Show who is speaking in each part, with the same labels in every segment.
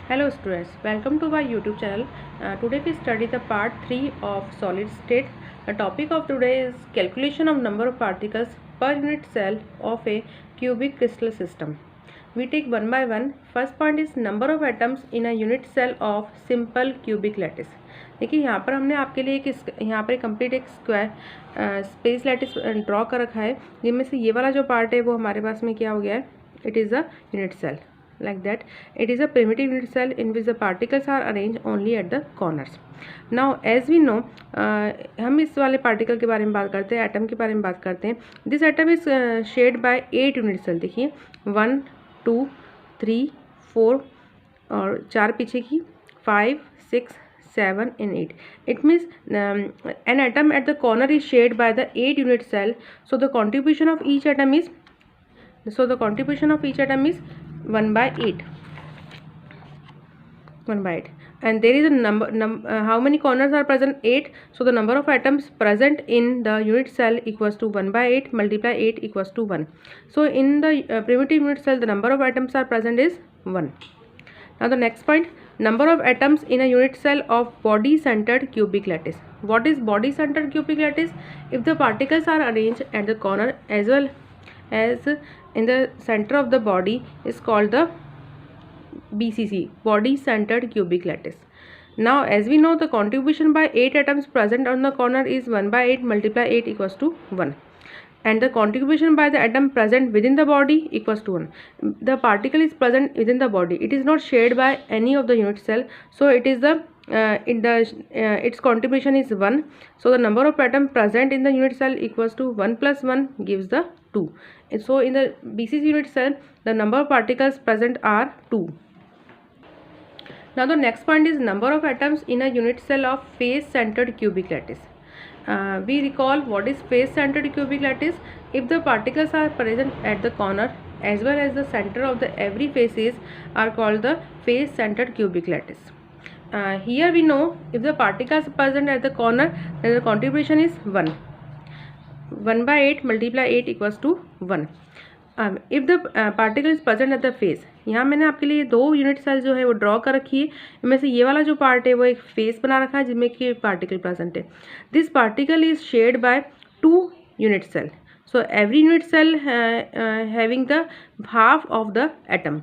Speaker 1: Hello students, welcome to my YouTube channel. Today we study the part 3 of solid state. The topic of today is calculation of number of particles per unit cell of a cubic crystal system. We take one by one. First point is number of atoms in a unit cell of simple cubic lattice. देखिए यहाँ पर हमने आपके लिए यहाँ पर complete एक square space lattice draw कर रखा है, जिनमें से ये वाला जो पार्ट है वो हमारे पास में क्या हो गया है, it is a unit cell. Like that, it is a primitive unit cell in which the particles are arranged only at the corners. Now as we know, हम इस वाले पार्टिकल के बारे में बात करते हैं, एटम के बारे में बात करते हैं. This atom is shared by 8 unit cell. देखिए 1 2 3 4 और 4 पीछे की 5 6 7 and 8. It means an atom at the corner is shared by the 8 unit cell. So the contribution of each atom is 1 by 8. And there is a how many corners are present? 8. So the number of atoms present in the unit cell equals to 1 by 8 multiply 8 equals to 1. So in the primitive unit cell, the number of atoms are present is 1. Now the next point, number of atoms in a unit cell of body centered cubic lattice. What is body centered cubic lattice? If the particles are arranged at the corner as well as in the center of the body is called the BCC, body centered cubic lattice. Now as we know, the contribution by 8 atoms present on the corner is 1 by 8 multiply 8 equals to 1, and the contribution by the atom present within the body equals to 1. The particle is present within the body, it is not shared by any of the unit cell, so it is the its contribution is 1. So the number of atoms present in the unit cell equals to 1 plus 1 gives the 2. So in the BCC unit cell, the number of particles present are 2. Now the next point is number of atoms in a unit cell of face centered cubic lattice. We recall what is face centered cubic lattice. If the particles are present at the corner as well as the center of the every faces are called the face centered cubic lattice. Here we know if the particles present at the corner, then the contribution is 1. 1 by 8 multiply 8 equals to 1. If the particle is present at the face, यहाँ मैंने आपके लिए 2 unit cell जो है वो draw कर रखी है. इनमें से ये वाला जो पार्ट है वो एक फेस बना रखा है जिसमें कि पार्टिकल प्रेजेंट है. This particle is shared by 2 unit cell. So every unit cell having the half of the atom.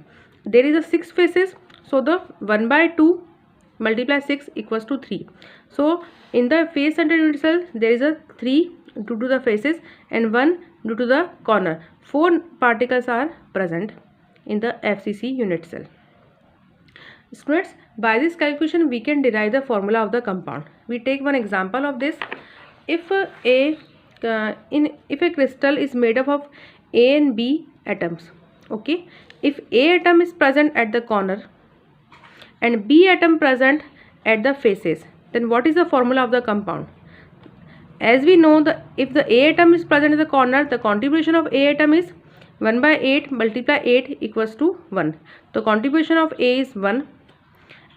Speaker 1: There is a 6 faces, so the 1 by 2 multiply 6 equals to 3. So in the face center unit cell there is a 3 due to the faces and 1 due to the corner. 4 particles are present in the FCC unit cell. Students, by this calculation we can derive the formula of the compound. We take one example of this. If a crystal is made up of A and B atoms, okay, if A atom is present at the corner and B atom present at the faces, then what is the formula of the compound? As we know, if the A atom is present in the corner, the contribution of A atom is 1 by 8 multiply 8 equals to 1. The contribution of A is 1,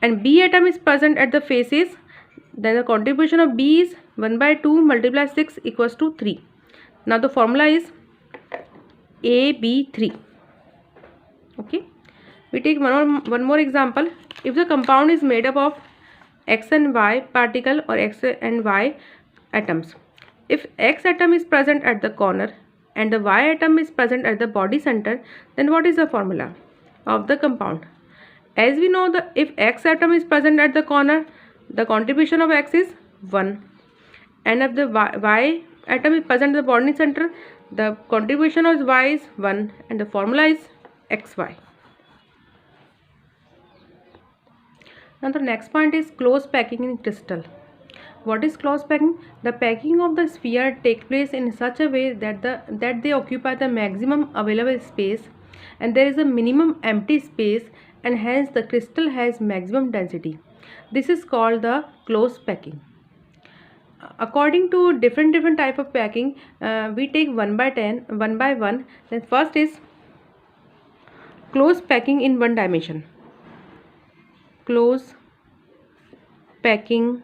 Speaker 1: and B atom is present at the faces, then the contribution of B is 1 by 2 multiply 6 equals to 3. Now the formula is AB3. Okay, we take one more example. If the compound is made up of X and Y particle or X and Y atoms, if X atom is present at the corner and the Y atom is present at the body center, then what is the formula of the compound? As we know, if X atom is present at the corner, the contribution of X is 1, and if the Y atom is present at the body center, the contribution of Y is 1, and the formula is XY. Now the next point is close packing in crystal. What is close packing? The packing of the sphere takes place in such a way that they occupy the maximum available space and there is a minimum empty space, and hence the crystal has maximum density. This is called the close packing. According to different type of packing, we take 1 by 1. Then first is close packing in one dimension. Close packing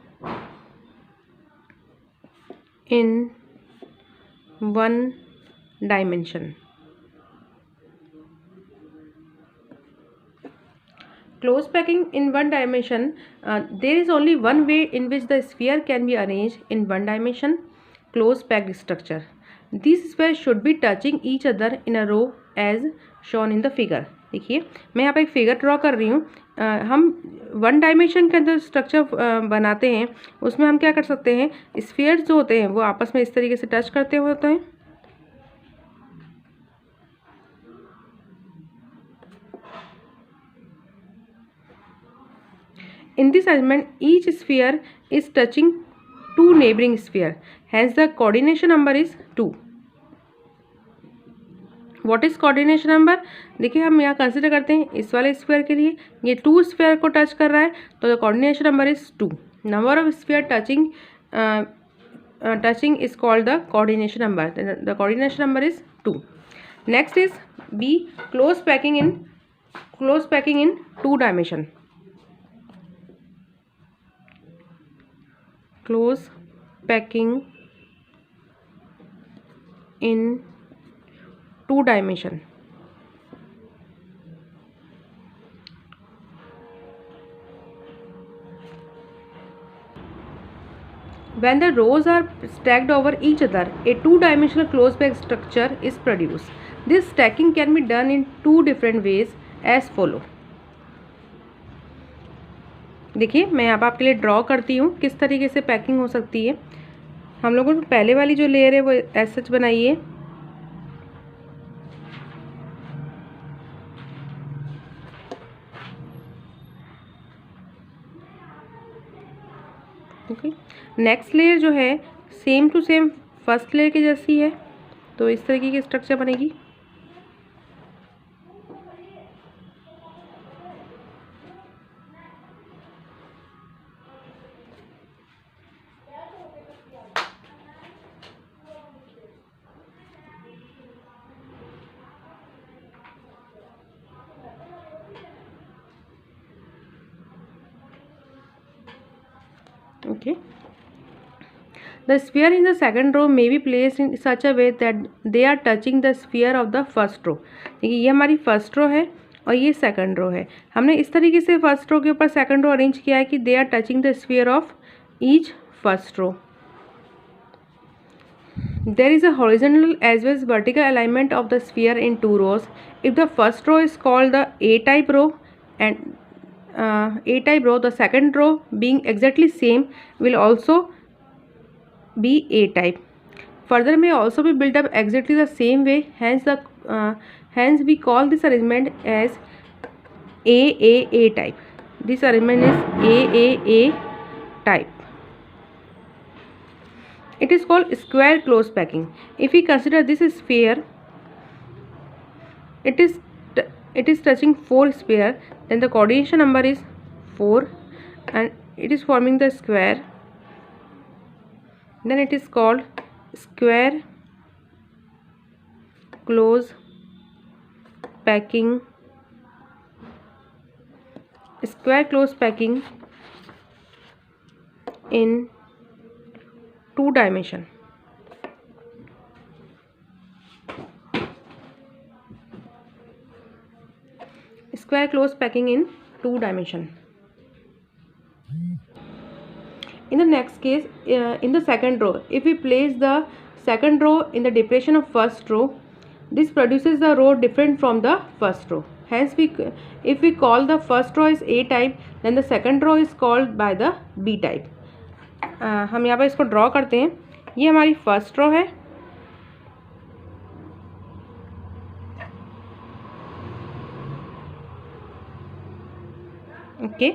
Speaker 1: in one dimension. close packing in one dimension, there is only one way in which the sphere can be arranged in one dimension close packed structure. These spheres should be touching each other in a row as shown in the figure. देखिए मैं यहाँ पे एक figure draw कर रही हूँ. हम one dimension के अंदर स्ट्रक्चर बनाते हैं, उसमें हम क्या कर सकते हैं, स्फीयर्स जो होते हैं वो आपस में इस तरीके से टच करते होते हैं. In this arrangement, each sphere is touching two neighboring sphere. Hence, the coordination number is 2. What is coordination number? देखिए हम यहाँ कंसिडर करते हैं इस वाले स्फीयर के लिए ये 2 स्फीयर को टच कर रहा है, तो the coordination number is 2. Number of sphere touching is called the coordination number. The coordination number is 2. Next is B, close packing in 2 dimension. Close packing in 2 dimension. When the rows are stacked over each other, a 2-dimensional close packed structure is produced. This stacking can be done in 2 different ways as follow. देखिए मैं यहाँ पर आपके लिए draw करती हूँ किस तरीके से पैकिंग हो सकती है. हम लोगों ने पहले वाली जो लेयर है वो एज सच बनाई है. ओके, नेक्स्ट लेयर जो है same to same first layer की जैसी है, तो इस तरीके की स्ट्रक्चर बनेगी. Okay. The sphere in the second row may be placed in such a way that they are touching the sphere of the first row. देखिए ये हमारी फर्स्ट रो है और ये सेकंड रो है. हमने इस तरीके से फर्स्ट रो के ऊपर सेकंड रो अरेंज किया है कि they are touching the sphere of each first row. There is a horizontal as well as vertical alignment of the sphere in 2 rows. If the first row is called the A-type row and A-type row, the second row being exactly same will also be A-type. Further may also be built up exactly the same way. Hence we call this arrangement as AAA type. This arrangement is AAA type. It is called square close packing. If we consider this sphere, it is touching 4 sphere, then the coordination number is 4 and it is forming the square. Then it is called square close packing. Square close packing in 2 dimension. Square close packing in 2 dimension. In the next case, in the second row, if we place the second row in the depression of first row, this produces the row different from the first row. Hence, if we call the first row as A type, then the second row is called by the B type. हम यहाँ पर इसको draw करते हैं. ये हमारी first row है. Okay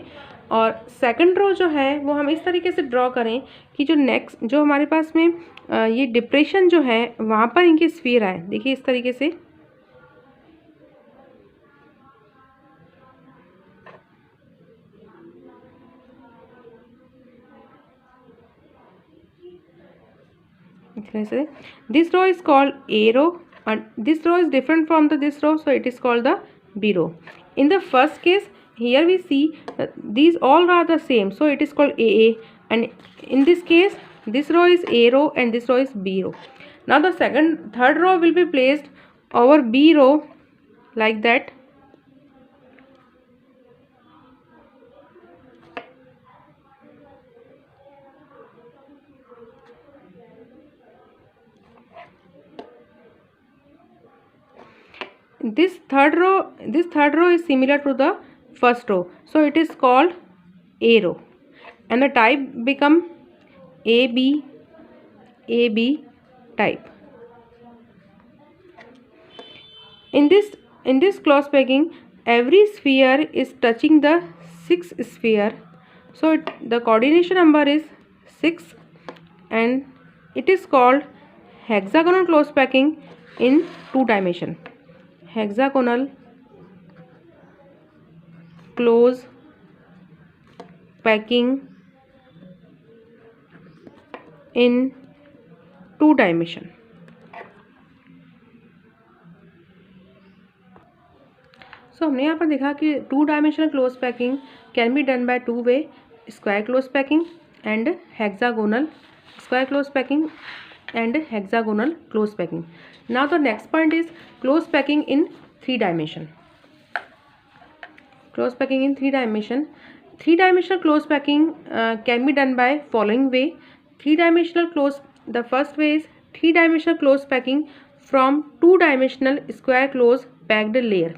Speaker 1: और सेकंड रो जो है वो हम इस तरीके से ड्रॉ करें कि जो नेक्स्ट जो हमारे पास में ये डिप्रेशन जो है वहाँ पर इनकी स्फीयर आए. देखिए इस तरीके से. This row is called A row and this row is different from this row, so it is called the B row. In the first case, here we see these all are the same, so it is called AA, and in this case this row is A row and this row is B row. Now the third row will be placed over B row like that. this third row is similar to the first row, so it is called A row, and the type become AB type. In this close packing, every sphere is touching the sixth sphere, so the coordination number is 6, and it is called hexagonal close packing in 2 dimension. Hexagonal close packing in 2 dimension. सो हमने यहाँ पर देखा कि 2 dimensional close packing can be done by 2 way, square close packing and hexagonal, square close packing and hexagonal close packing. Now the next point is close packing in 3 dimension. Close packing in 3 dimension. 3 dimensional close packing can be done by following way. 3 dimensional close, the first way is 3 dimensional close packing from 2 dimensional square close packed layer.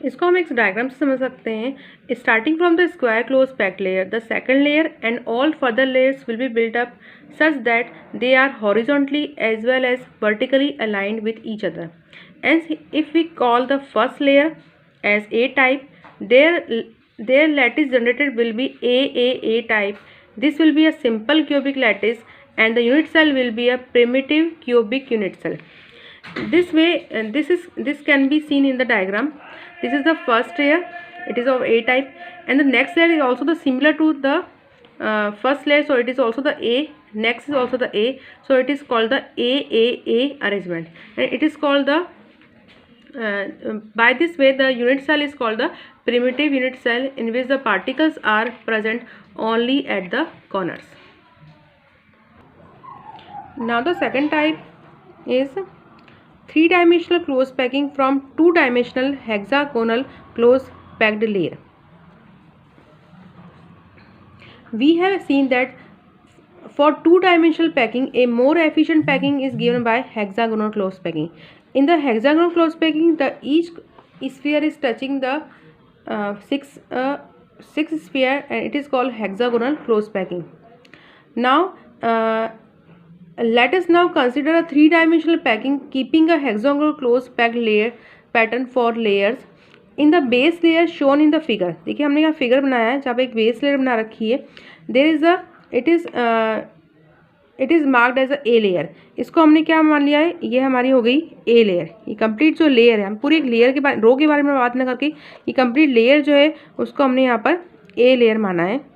Speaker 1: इसको हम एक diagram से समझ सकते हैं. Starting from the square close packed layer, the second layer and all further layers will be built up such that they are horizontally as well as vertically aligned with each other. And if we call the first layer as A type, their lattice generated will be A type. This will be a simple cubic lattice and the unit cell will be a primitive cubic unit cell. This way, this can be seen in the diagram. This is the first layer, it is of A type, and the next layer is also the similar to the first layer, so it is also the A. Next is also the A, so it is called the A arrangement, and it is called the by this way the unit cell is called the primitive unit cell, in which the particles are present only at the corners. Now the second type is 3 dimensional close packing from 2 dimensional hexagonal close packed layer. We have seen that for 2 dimensional packing, a more efficient packing is given by hexagonal close packing. In the hexagonal close packing, the each sphere is touching the six sphere, and it is called hexagonal close packing. Now let us now consider a 3 dimensional packing keeping a hexagonal close packed layer pattern for layers. In the base layer shown in the figure, देखिए हमने यहाँ figure बनाया है जहाँ पे एक base layer बना रखी है. There is a it is marked as a A layer. इसको हमने क्या मान लिया है, ये हमारी हो गई A लेयर. ये कंप्लीट जो लेयर है, हम पूरी एक लेयर के बारे रो के बारे में बात न करके ये कंप्लीट लेयर जो है उसको हमने यहाँ पर A लेयर माना है.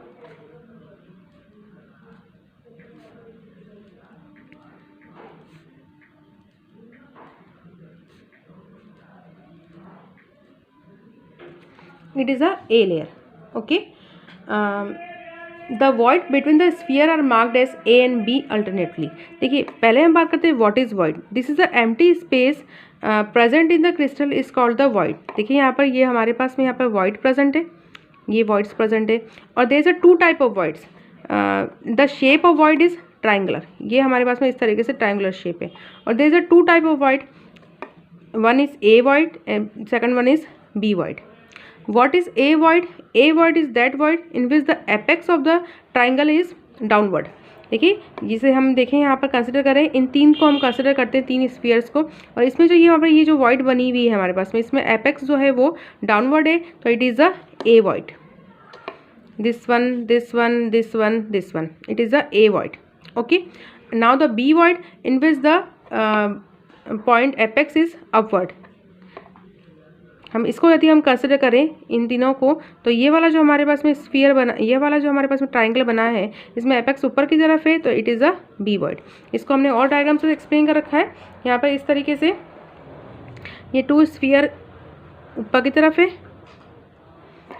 Speaker 1: It is a A layer. Okay. The void between the sphere are marked as A and B alternately. देखिए पहले हम बात करते हैं what is void. This is the empty space present in the crystal is called the void. देखिए यहाँ पर ये हमारे पास में यहाँ पर void present है, ये voids present है, और there is a 2 type of voids. The shape of void is triangular. ये हमारे पास में इस तरीके से triangular shape है, और there is a 2 type of void. One is A void and second one is B void. What is A void? A void is that void in which the apex of the triangle is downward. देखिए जिसे हम देखें यहाँ पर consider करें, इन 3 को हम consider करते हैं 3 स्फीयर्स को, और इसमें जो यहाँ पर ये जो void बनी हुई है हमारे पास में, इसमें apex जो है वो डाउनवर्ड है, तो it is a A void. This one, this one, this one, this one. It is a A void. Okay. Now the B void in which the point apex is upward. हम इसको यदि हम consider करें इन तीनों को, तो ये वाला जो हमारे पास में स्फीयर बना, ये वाला जो हमारे पास में ट्राइंगल बना है, इसमें एपेक्स ऊपर की तरफ है, तो it is a B word. इसको हमने और डायग्राम से एक्सप्लेन कर रखा है. यहाँ पर इस तरीके से ये 2 स्फीयर ऊपर की तरफ है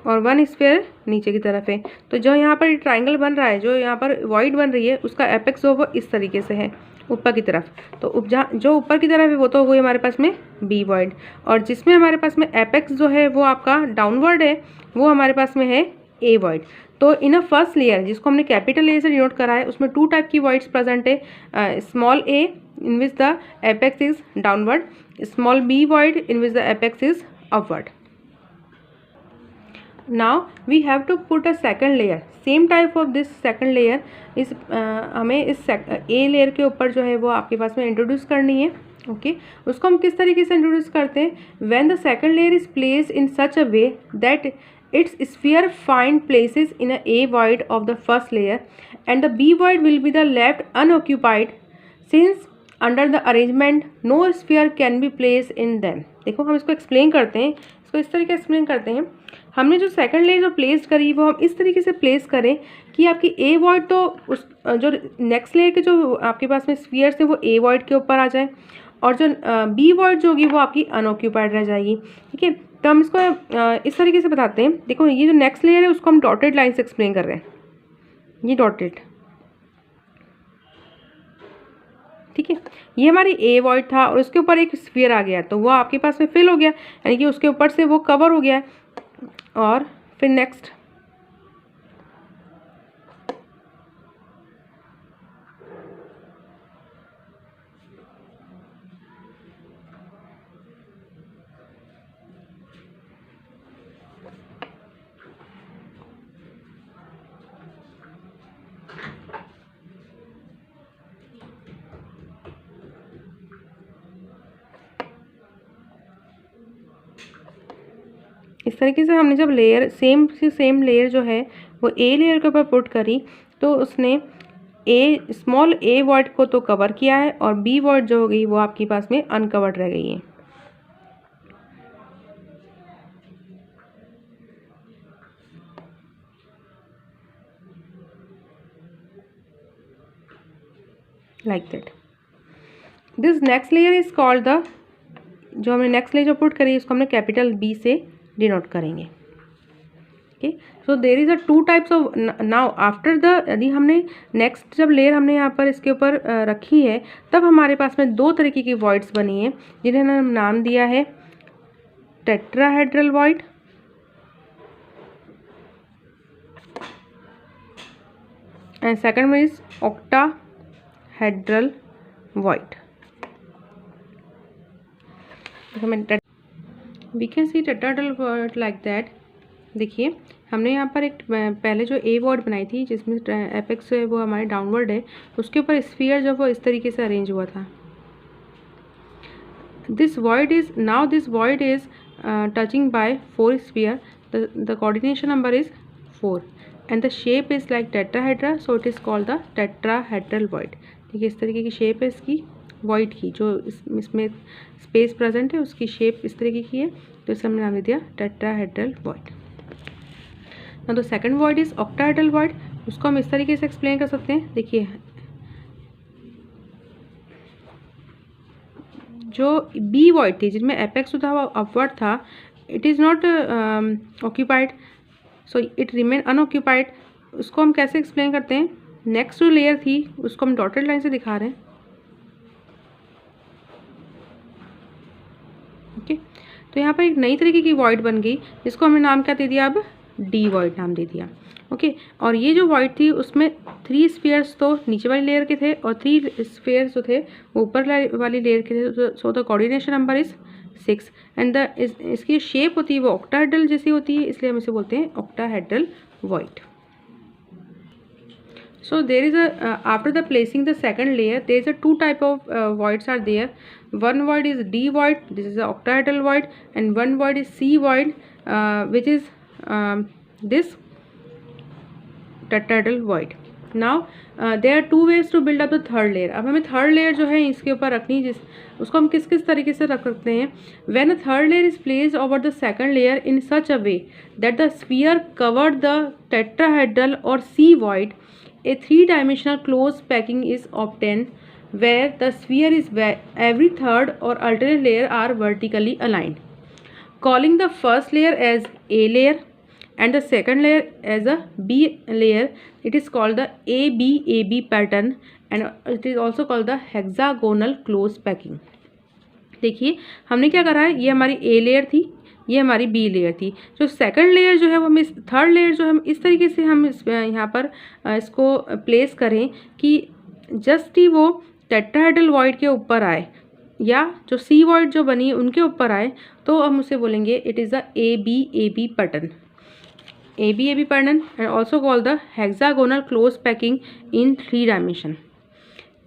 Speaker 1: और 1 स्फीयर नीचे की तरफ है. तो जो यहाँ पर ट्राइंगल बन रहा है, जो यहाँ पर वॉइड बन रही है, उसका एपेक्स हो वो इस तरीके से है ऊपर की तरफ. तो जहाँ जो ऊपर की तरफ है वो तो हुई हमारे पास में बी वॉइड, और जिसमें हमारे पास में एपेक्स जो है वो आपका डाउनवर्ड है, वो हमारे पास में है ए वॉइड. तो इन अ फर्स्ट लेयर जिसको हमने कैपिटल ए से डिनोट करा है, उसमें 2 टाइप की वॉइड्स प्रेजेंट है, small A in which the apex is downward, small b void in which the apex is upward. Now we have to put a second layer. Same type of this second layer is हमें इस A layer के ऊपर जो है वो आपके पास में introduce करनी है. ओके उसको हम किस तरीके से इंट्रोड्यूस करते हैं? When the second layer is placed in such a way that its sphere find places in a void of the first layer and the B void will be the left unoccupied since under the arrangement no sphere can be placed in them. देखो हम इसको explain करते हैं, इसको इस तरीके से explain करते हैं. हमने जो सेकंड लेयर जो प्लेस करी वो हम इस तरीके से प्लेस करें कि आपकी ए वॉइड तो उस जो नेक्स्ट लेयर के जो आपके पास में स्फीयर्स हैं वो ए वॉइड के ऊपर आ जाए और जो बी वॉइड जो होगी वो आपकी अनऑक्यूपाइड रह जाएगी. ठीक है, तो हम इसको इस तरीके से बताते हैं. देखो ये जो नेक्स्ट लेयर है उसको हम डॉटेड लाइन से एक्सप्लेन कर रहे हैं. ये डॉटेड, ठीक है, ये हमारी ए वॉइड था और उसके ऊपर एक स्फीयर आ गया तो वो आपके पास में फिल हो गया, यानी कि उसके ऊपर से वो कवर हो गया है. और फिर नेक्स्ट इस तरीके से हमने जब लेयर सेम लेयर जो है वो ए लेयर के ऊपर पुट करी तो उसने स्मॉल ए वॉइड को तो कवर किया है और बी वॉइड जो हो गई वो आपके पास में अनकवर्ड रह गई है. Like that. This next layer is called the, जो हमने नेक्स्ट लेयर जो पुट करी उसको हमने कैपिटल बी से डिनोट करेंगे. Okay, so there is a two types of. Now after the, यदि हमने नेक्स्ट जब लेयर हमने यहाँ पर इसके ऊपर रखी है तब हमारे पास में दो तरीके की वॉइड्स बनी है जिन्हें हम नाम दिया है tetrahedral void and second one is octahedral void. We can see tetrahedral void like that. देखिए हमने यहाँ पर एक पहले जो ए वॉइड बनाई थी जिसमें एपेक्स है वो हमारे डाउनवर्ड है, उसके ऊपर स्फीयर जब वो इस तरीके से अरेंज हुआ था. This void is touching by 4 sphere. The coordination number is 4 and the shape is like tetrahedra, so it is called the tetrahedral void. देखिए इस तरीके की शेप है इसकी वॉइड की, जो इसमें स्पेस प्रेजेंट है उसकी शेप इस तरीके की है, तो इसे हमने नाम दे दिया टेट्राहेड्रल वॉइड. ना तो second void is octahedral void. उसको हम इस तरीके से एक्सप्लेन कर सकते हैं. देखिए जो बी वॉइड थी जिसमें एपेक्स था वो अपवर्ड था, it is not occupied, so it remain unoccupied. उसको हम कैसे एक्सप्लेन करते हैं? नेक्स्ट जो लेयर थी उसको हम डॉटेड लाइन से दिखा रहे हैं. ओके, तो यहाँ पर एक नई तरीके की वॉइड बन गई जिसको हमने नाम क्या दे दिया? अब डी वॉइड नाम दे दिया. ओके, और ये जो वॉइड थी उसमें 3 स्फीयर्स तो नीचे वाली लेयर के थे और 3 स्फीयर्स जो थे वो ऊपर वाली लेयर के थे. So the coordination number is 6 and the इसकी शेप होती है वो ऑक्टाहेड्रल जैसी होती है, इसलिए हम इसे बोलते हैं octahedral void. So there is a after the placing the second layer, there is a 2 type of voids are there. One void is D void, this is the octahedral void, and one void is C void, which is this tetrahedral void. Now there are 2 ways to build up the third layer. अब हमें third layer जो है इसके ऊपर रखनी, जिस उसको हम किस किस तरीके से रख सकते हैं? When a third layer is placed over the second layer in such a way that the sphere covered the tetrahedral or C void, a 3-dimensional closed packing is obtained where the sphere is every third or alternate layer are vertically aligned, calling the first layer as A layer and the second layer as a B layer. It is called the ABAB pattern and it is also called the hexagonal closed packing. देखिए हमने क्या करा है, ये हमारी A layer थी, ये हमारी बी लेयर थी. जो सेकंड लेयर जो है वो हम इस थर्ड लेयर जो हम इस तरीके से हम यहाँ पर इसको प्लेस करें कि जस्ट ही वो टेट्राहेड्रल वॉइड के ऊपर आए या जो सी वॉइड जो बनी है उनके ऊपर आए तो हम उसे बोलेंगे it is the ABAB pattern. ABAB pattern and also called the hexagonal close packing in 3 dimension.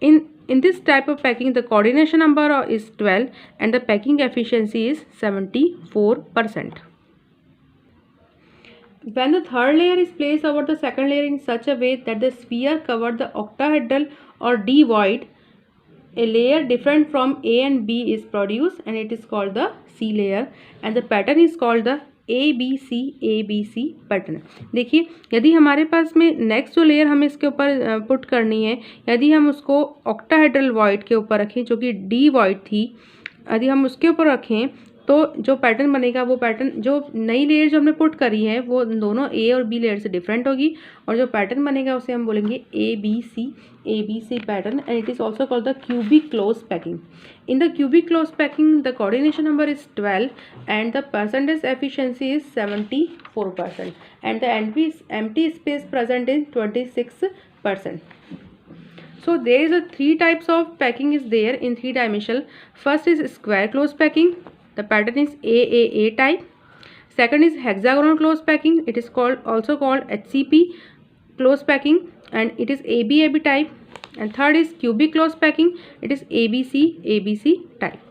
Speaker 1: In this type of packing, the coordination number is 12 and the packing efficiency is 74%. When the third layer is placed over the second layer in such a way that the sphere covered the octahedral or D void, a layer different from A and B is produced and it is called the C layer and the pattern is called the ABC pattern. देखिए यदि हमारे पास में next जो layer हमें इसके ऊपर put करनी है, यदि हम उसको ऑक्टाहेड्रल वॉइड के ऊपर रखें जो कि डी वॉइड थी, यदि हम उसके ऊपर रखें तो जो पैटर्न बनेगा वो पैटर्न जो नई लेयर जो हमने पुट करी है वो दोनों ए और बी लेयर से डिफरेंट होगी और जो पैटर्न बनेगा उसे हम बोलेंगे ABC pattern and it is also called the cubic close packing. In the cubic close packing, the coordination number is 12 and the percentage efficiency is 74% and the empty space present is 26%. So there is a 3 types of packing is there in 3 dimensional. First is square close packing. The pattern is AAA type. Second is hexagonal close packing. It is also called HCP close packing and it is ABAB type. And third is cubic close packing. It is ABC type.